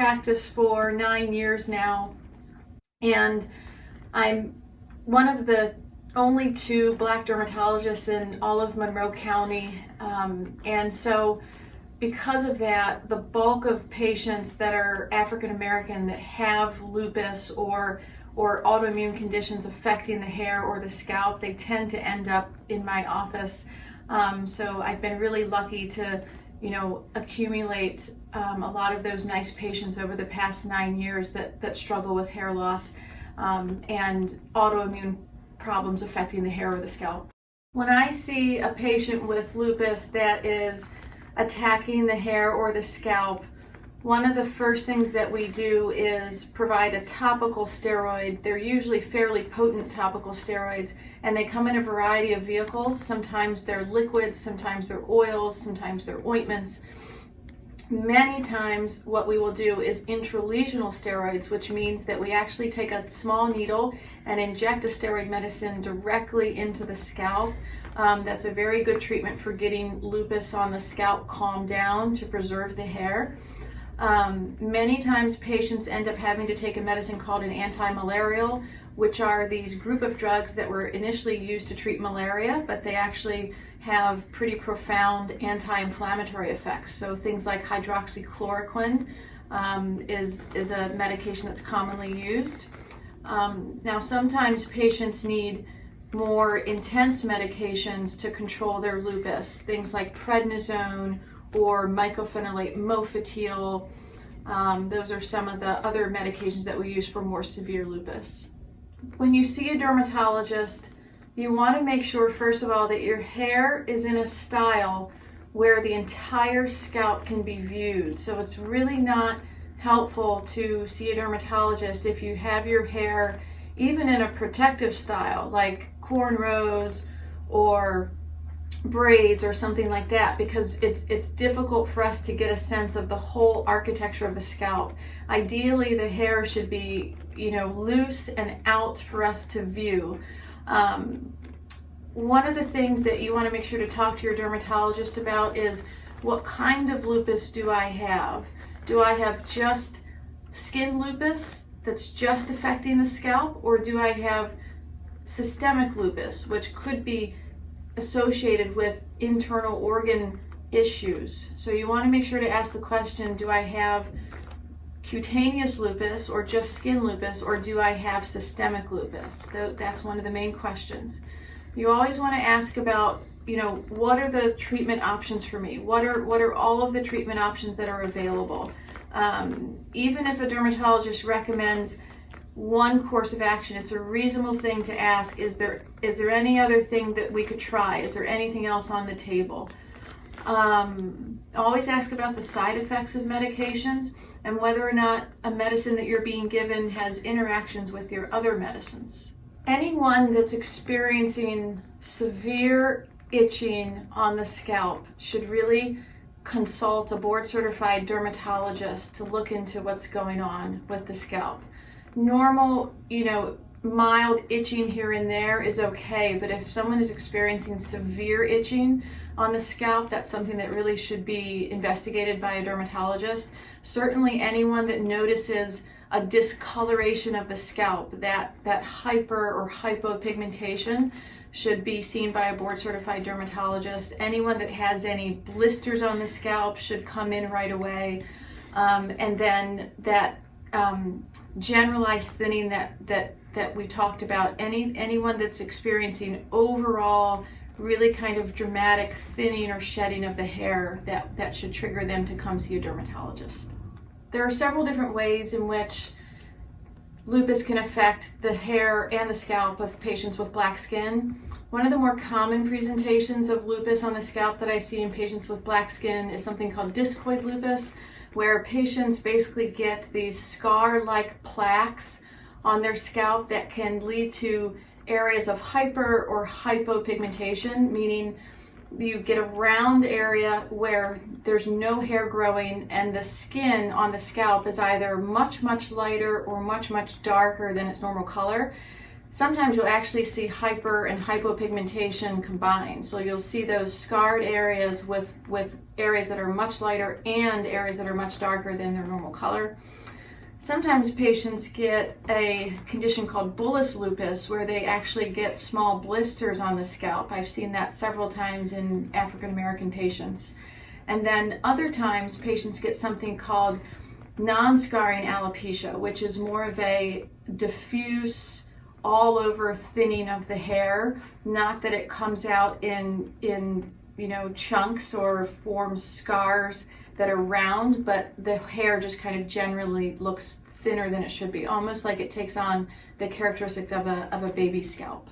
practice for 9 years now, and I'm one of the only 2 Black dermatologists in all of Monroe County, and so because of that, the bulk of patients that are African American that have lupus or autoimmune conditions affecting the hair or the scalp, they tend to end up in my office. So I've been really lucky to, accumulate a lot of those nice patients over the past 9 years that struggle with hair loss and autoimmune problems affecting the hair or the scalp. When I see a patient with lupus that is attacking the hair or the scalp, one of the first things that we do is provide a topical steroid. They're usually fairly potent topical steroids, and they come in a variety of vehicles. Sometimes they're liquids, sometimes they're oils, sometimes they're ointments. Many times what we will do is intralesional steroids, which means that we actually take a small needle and inject a steroid medicine directly into the scalp. That's a very good treatment for getting lupus on the scalp calmed down to preserve the hair. Many times patients end up having to take a medicine called an anti-malarial, which are these group of drugs that were initially used to treat malaria, but they actually have pretty profound anti-inflammatory effects. So things like hydroxychloroquine is a medication that's commonly used. Now sometimes patients need more intense medications to control their lupus, things like prednisone or mycophenolate mofetil. Those are some of the other medications that we use for more severe lupus. When you see a dermatologist, you want to make sure, first of all, that your hair is in a style where the entire scalp can be viewed. So it's really not helpful to see a dermatologist if you have your hair even in a protective style, like cornrows or braids or something like that, because it's difficult for us to get a sense of the whole architecture of the scalp. Ideally, the hair should be, loose and out for us to view. One of the things that you want to make sure to talk to your dermatologist about is, what kind of lupus do I have? Do I have just skin lupus that's just affecting the scalp, or do I have systemic lupus, which could be associated with internal organ issues? So you want to make sure to ask the question, do I have cutaneous lupus or just skin lupus, or do I have systemic lupus? That's one of the main questions. You always want to ask about, what are the treatment options for me? What are all of the treatment options that are available? Even if a dermatologist recommends one course of action, it's a reasonable thing to ask, is there any other thing that we could try? Is there anything else on the table? Always ask about the side effects of medications and whether or not a medicine that you're being given has interactions with your other medicines. Anyone that's experiencing severe itching on the scalp should really consult a board-certified dermatologist to look into what's going on with the scalp. Normal, mild itching here and there is okay, but if someone is experiencing severe itching on the scalp, that's something that really should be investigated by a dermatologist. Certainly anyone that notices a discoloration of the scalp, that hyper or hypopigmentation, should be seen by a board-certified dermatologist. Anyone that has any blisters on the scalp should come in right away. And then that generalized thinning that we talked about, anyone that's experiencing overall really kind of dramatic thinning or shedding of the hair, that should trigger them to come see a dermatologist. There are several different ways in which lupus can affect the hair and the scalp of patients with black skin. One of the more common presentations of lupus on the scalp that I see in patients with black skin is something called discoid lupus, where patients basically get these scar-like plaques on their scalp that can lead to areas of hyper or hypopigmentation, meaning you get a round area where there's no hair growing and the skin on the scalp is either much, much lighter or much, much darker than its normal color. Sometimes you'll actually see hyper and hypopigmentation combined. So you'll see those scarred areas with areas that are much lighter and areas that are much darker than their normal color. Sometimes patients get a condition called bullous lupus where they actually get small blisters on the scalp. I've seen that several times in African American patients. And then other times patients get something called non-scarring alopecia, which is more of a diffuse all over thinning of the hair, not that it comes out in chunks or forms scars that are round, but the hair just kind of generally looks thinner than it should be, almost like it takes on the characteristics of a baby scalp.